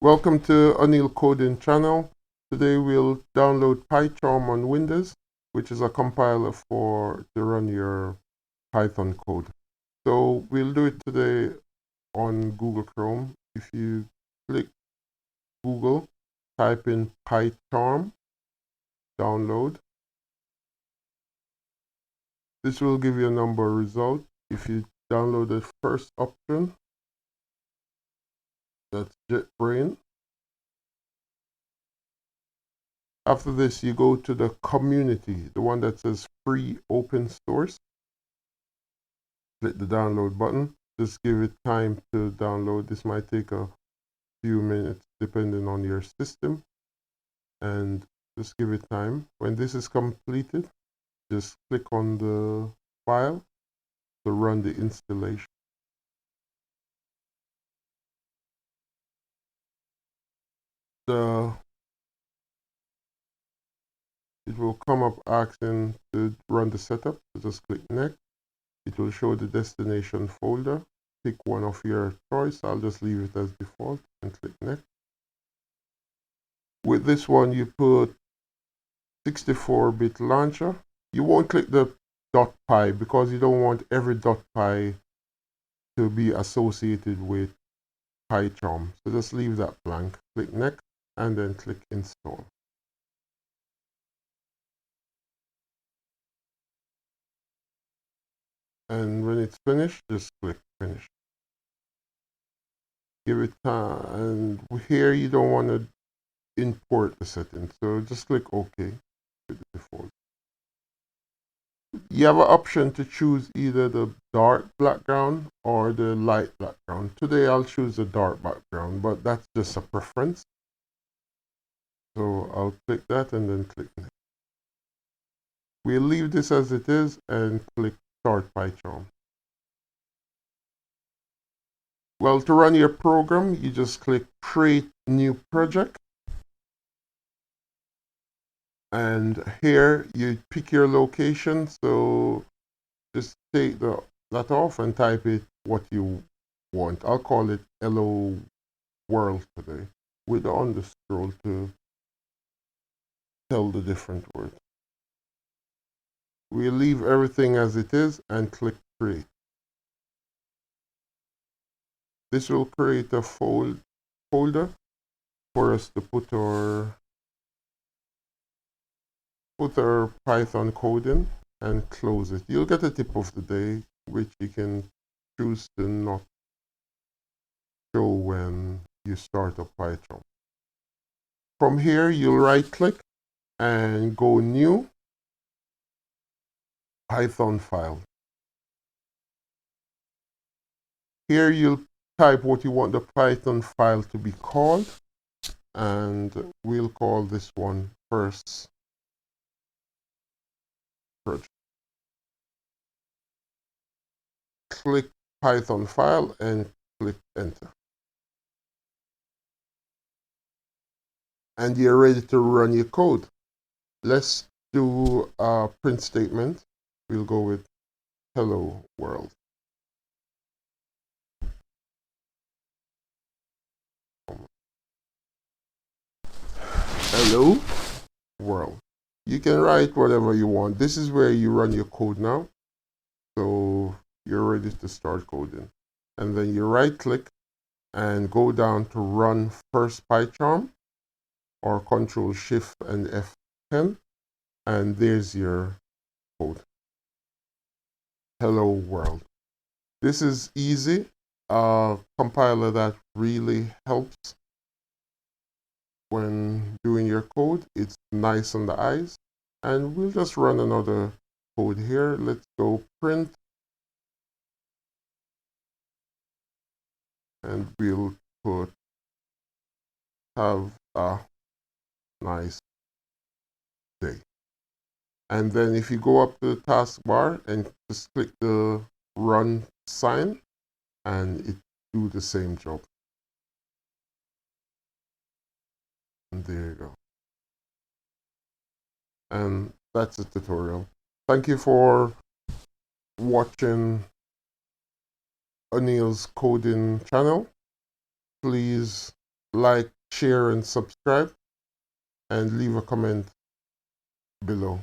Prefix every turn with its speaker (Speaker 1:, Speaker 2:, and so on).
Speaker 1: Welcome to Anil Coding channel. Today we'll download PyCharm on Windows, which is a compiler to run your Python code. So we'll do it today on Google Chrome. If you click Google, type in PyCharm, download. This will give you a number of results. If you download the first option, that's JetBrains. After this, you go to the community, the one that says free open source. Click the download button. Just give it time to download. This might take a few minutes depending on your system. And just give it time. When this is completed, just click on the file to run the installation. It will come up asking to run the setup. So just click next. It will show the destination folder. Pick one of your choice. I'll just leave it as default and click next. With this one, you put 64-bit launcher. You won't click the .py because you don't want every .py to be associated with PyCharm. So just leave that blank. Click next and then click install. And when it's finished, just click finish. Give it time. And here you don't want to import the settings. So just click OK with the default. You have an option to choose either the dark background or the light background. Today I'll choose the dark background, but that's just a preference. So I'll click that and then click next. We'll leave this as it is and click Start PyCharm. Well, to run your program, you just click Create New Project. And here you pick your location. So just take that off and type it what you want. I'll call it Hello World today with the underscore to tell the different words. We'll leave everything as it is and click Create. This will create a folder for us to put our Python code in and close it. You'll get a tip of the day, which you can choose to not show when you start up PyCharm. From here, you'll right-click and go New Python file. Here you'll type what you want the Python file to be called, and we'll call this one first project. Click Python file and click enter. And you're ready to run your code. Let's do a print statement. We'll go with hello world. Hello world. You can write whatever you want. This is where you run your code now. So you're ready to start coding. And then you right click and go down to run first PyCharm or Control Shift and F10. And there's your code. Hello world. This is easy. Compiler that really helps when doing your code. It's nice on the eyes. And we'll just run another code here. Let's go print. And we'll have a nice day. And then if you go up to the taskbar and just click the run sign, and it do the same job. And there you go. And that's the tutorial. Thank you for watching Anil's coding channel. Please like, share, and subscribe, and leave a comment below.